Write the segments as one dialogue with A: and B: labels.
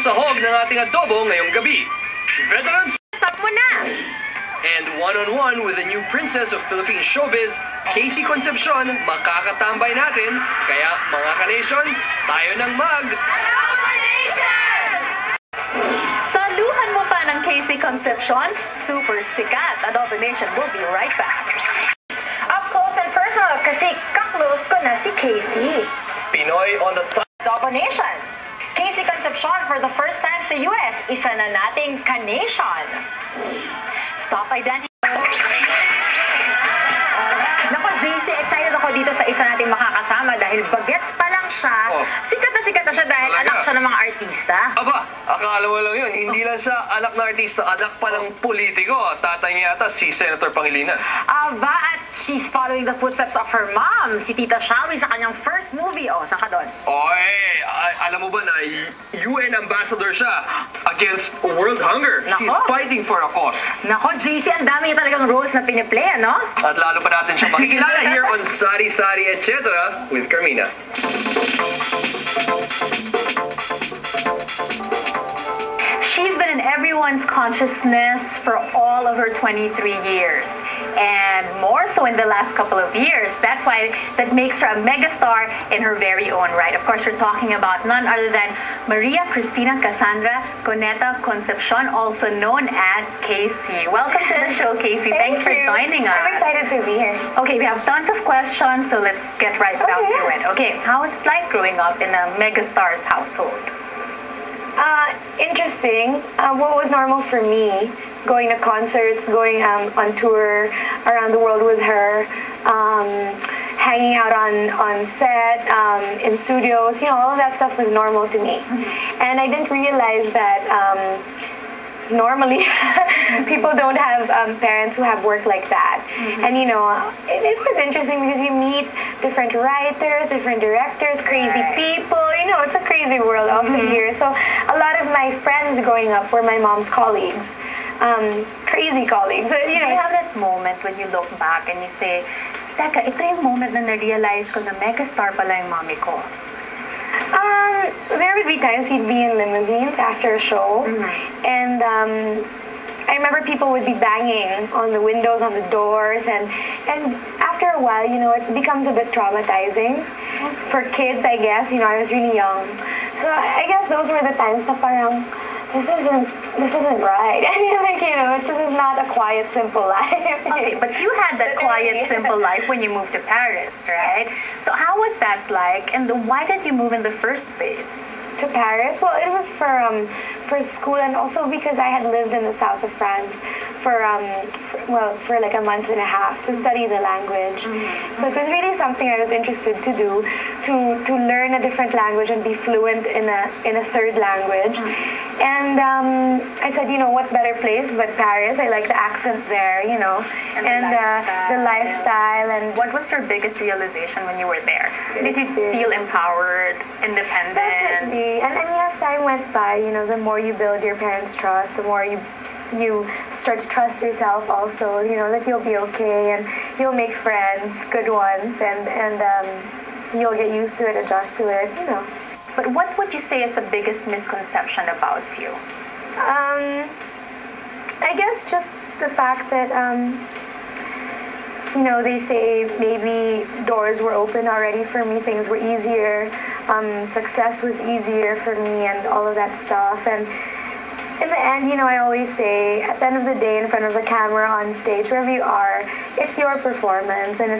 A: sahog ng ating adobo ngayong gabi. Veterans,
B: Stop mo na!
A: and one-on-one with the new princess of Philippine showbiz, Casey Concepcion, makakatambay natin. Kaya mga ka-nation, tayo ng
B: ADOBO Nation! Saluhan mo pa ng Casey Concepcion, super sikat. ADOBO Nation will be right back. Up close and personal kasi kaklose ko na si Casey.
A: Pinoy on the top.
B: ADOBO Nation. Casey Concepcion for the first time sa US, isa na nating ka-nation. Stop identity. Naku, JC, excited ako dito sa isa nating makakasama dahil bagets pa lang siya. Sikat na siya dahil
A: Talaga?
B: anak siya ng mga artista.
A: Aba, akala mo lang yun. Hindi lang siya anak na artista, anak pa ng politiko. Tatay niya yata si Senator Pangilinan.
B: Aba, at she's following the footsteps of her mom, si Tita Shawi, sa kanyang first movie. O, saan ka doon?
A: Oy, alam mo ba na UN ambassador siya against world hunger?
B: Nako.
A: She's fighting for a cause.
B: Nako, JC, ang dami niya talagang roles na piniplay, ano?
A: At lalo pa natin siya makikilala here on Sari Sari Etc. with Carmina.
B: She's been in everyone's consciousness for all of her 23 years. And more so in the last couple of years. That's why that makes her a megastar in her very own right. Of course, we're talking about none other than Maria Cristina Cassandra Coneta Concepcion, also known as Casey. Welcome to the show, Casey. Thanks for joining us.
C: I'm excited to be here.
B: Okay, we have tons of questions, so let's get right down to it. Okay, how was it like growing up in a megastar's household?
C: Interesting. What was normal for me, going to concerts, going on tour around the world with her, hanging out on set, in studios, you know, all of that stuff was normal to me. And I didn't realize that normally people don't have parents who have work like that. And you know, it was interesting because you meet different writers, different directors, crazy people, you know, it's a crazy world also here. So a lot of my friends growing up were my mom's colleagues, crazy colleagues. So, you
B: Do
C: know,
B: you have that moment when you look back and you say, teka, ito yung moment na na-realize ko na megastar pala yung mommy ko?
C: there would be times we'd be in limousines after a show, and I remember people would be banging on the windows, on the doors, and after a while, you know, it becomes a bit traumatizing for kids, I guess. You know, I was really young, so I guess those were the times na parang, this isn't right. I mean, like, you know, this is not a quiet, simple life.
B: Okay, but you had that quiet, simple life when you moved to Paris, right? So how was that like, and why did you move in the first place?
C: To Paris? Well, it was for school, and also because I had lived in the south of France for like a month and a half to study the language. So it was really something I was interested to do, to learn a different language and be fluent in a third language. And I said, you know, what better place but Paris? I like the accent there, you know, and the lifestyle. And
B: what was your biggest realization when you were there? Did you feel empowered, independent?
C: Definitely. And I mean, as time went by, you know, the more you build your parents' trust, the more you start to trust yourself also, you know, that you'll be okay and you'll make friends, good ones, and you'll get used to it, adjust to it, you know.
B: But what would you say is the biggest misconception about you?
C: I guess just the fact that, you know, they say maybe doors were open already for me, things were easier, success was easier for me and all of that stuff. And in the end, you know, I always say, at the end of the day, in front of the camera, on stage, wherever you are, it's your performance, and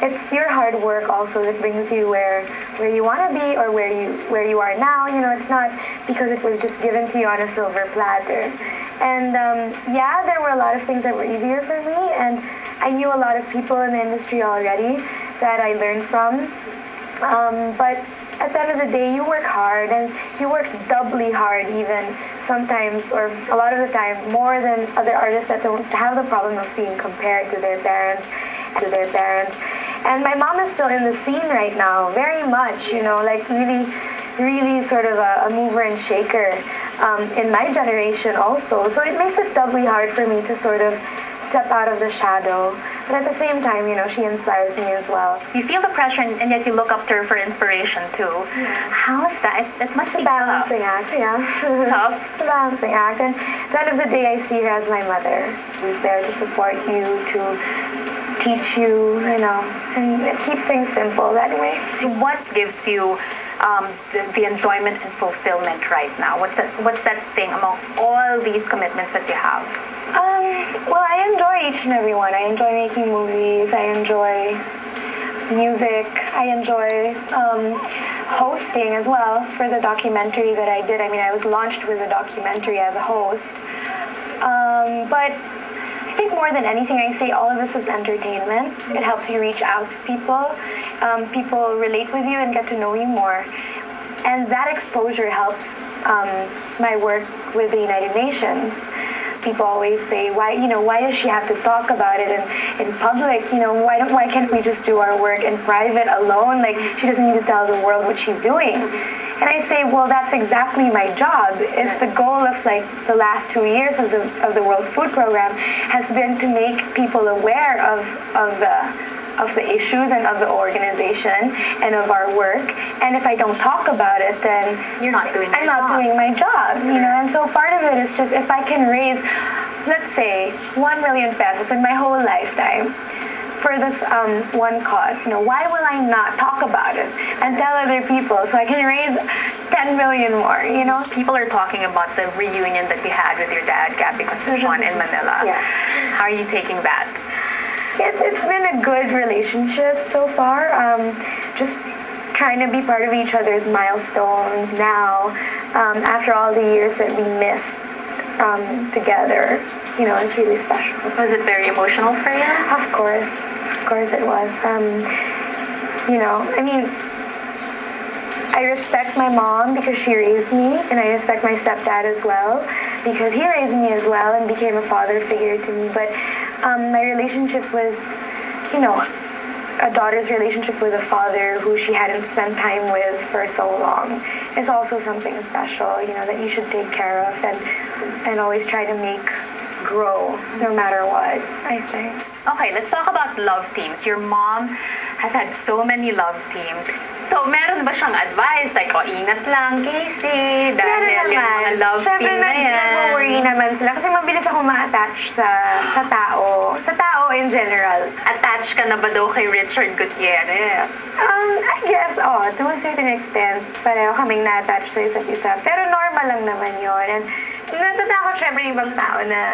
C: it's your hard work also that brings you where you want to be or where you are now. You know, it's not because it was just given to you on a silver platter. And yeah, there were a lot of things that were easier for me, and I knew a lot of people in the industry already that I learned from. But at the end of the day, you work hard, and you work doubly hard even sometimes, or a lot of the time, more than other artists that don't have the problem of being compared to their parents. And my mom is still in the scene right now, very much, you know, like really sort of a mover and shaker in my generation also. So it makes it doubly hard for me to sort of step out of the shadow. But at the same time, she inspires me as well.
B: You feel the pressure and yet you look up to her for inspiration too.
C: Yeah.
B: How is that? It must be
C: It's a balancing
B: tough.
C: act, yeah.
B: Tough?
C: It's a balancing act. And at the end of the day, I see her as my mother, who's there to support you, to teach you, and it keeps things simple that way.
B: What gives you the enjoyment and fulfillment right now? What's that thing among all these commitments that you have?
C: Well, I enjoy each and every one. I enjoy making movies. I enjoy music. I enjoy hosting as well for the documentary that I did. I mean, I was launched with a documentary as a host. But I think more than anything, I say all of this is entertainment. It helps you reach out to people. People relate with you and get to know you more. And that exposure helps my work with the United Nations. People always say, why does she have to talk about it in public? Why can't we just do our work in private alone? Like, she doesn't need to tell the world what she's doing. And I say, well, that's exactly my job. Is the goal of the last 2 years of the World Food Program has been to make people aware of the issues and of the organization and of our work. And if I don't talk about it, then
B: You're not doing
C: I'm not doing my job, And so part of it is just if I can raise, let's say, 1 million pesos in my whole lifetime for this one cause, why will I not talk about it and tell other people so I can raise 10 million more,
B: People are talking about the reunion that you had with your dad, Gabby Concepcion, in Manila.
C: Yeah.
B: How are you taking that?
C: It's been a good relationship so far. Just trying to be part of each other's milestones now, after all the years that we missed together. It's really special.
B: Was it very emotional for you?
C: Of course it was. I respect my mom because she raised me, and I respect my stepdad as well because he raised me as well and became a father figure to me. But my relationship with, a daughter's relationship with a father who she hadn't spent time with for so long is also something special, that you should take care of and always try to make grow no matter what, I think.
B: Okay, let's talk about love teams. Your mom has had so many love teams. So, meron ba siyang advice? Like, ingat lang, Casey, dahil yung mga love team na yan.
C: Nag-worry naman sila kasi mabilis ako ma-attach sa tao. Sa tao in general.
B: Attached ka na ba daw kay Richard Gutierrez?
C: I guess, to a certain extent, pareho kaming na-attach sa isa't isa. Pero normal lang naman yun. And natatakot syempre yung ibang tao na,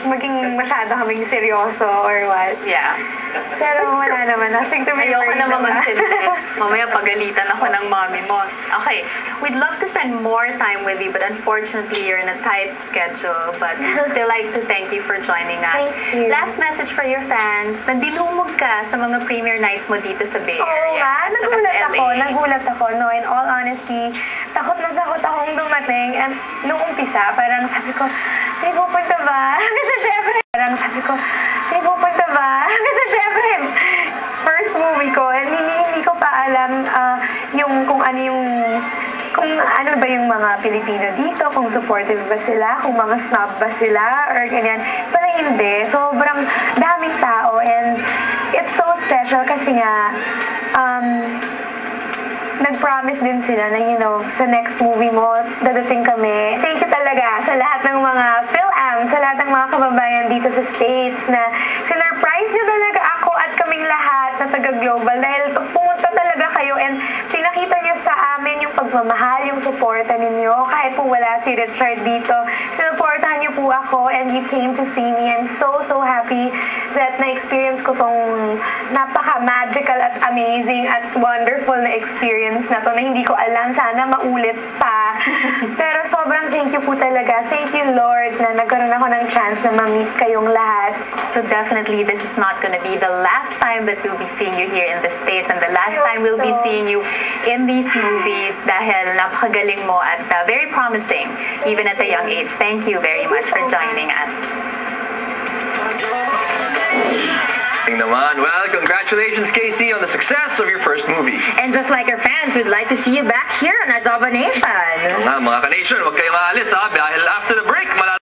C: maging masyado kaming seryoso or what.
B: Yeah.
C: Pero wala naman. Nothing to be
B: Ayoko
C: worried
B: namang
C: about.
B: Mamaya pagalitan ako ng mommy mo. Okay, we'd love to spend more time with you, but unfortunately, you're in a tight schedule. But we'd still like to thank you for joining us.
C: Thank you.
B: Last message for your fans. Nandinumog ka sa mga premiere nights mo dito sa Bay
C: Oo
B: Area.
C: nga,
B: at saka sa
C: nagulat ako. No, in all honesty, takot na takot akong dumating. And nung umpisa, parang sabi ko, may pupunta ba? Kasi syempre, first movie ko, and hindi ko pa alam kung ano ba yung mga Pilipino dito, kung supportive ba sila, kung mga snob ba sila, or ganyan. Pero hindi. Sobrang daming tao, and it's so special kasi nga, nag-promise din sila na, sa next movie mo, dadating kami. Thank you talaga sa lahat ng mga PhilAm, sa lahat ng mga kababayan dito sa States na sinurprise nyo talaga ako at kaming lahat na taga-global dahil pumunta talaga kayo and pinakita nyo sa amin yung pagmamahal, yung suporta ninyo. Kahit po wala si Richard dito, sinuportahan nyo po ako and you came to see me. I'm so happy that na-experience ko tong napaka-magical at amazing at wonderful na experience na to na hindi ko alam. Sana maulit pa. Pero sobrang thank you po talaga. Thank you, Lord, na nagkaroon ako ng chance na ma-meet kayong lahat.
B: So definitely, this is not going to be the last time that we'll be seeing you here in the States and the last time we'll be seeing you in these movies dahil napakagaling mo at very promising even at a young age. Thank you very much for joining us.
A: Well, congratulations, Casey, on the success of your first movie.
B: And just like our fans, we'd like to see you back here on ADOBO Nation.
A: Mga ka-nation, huwag kayong aalis, dahil after the break,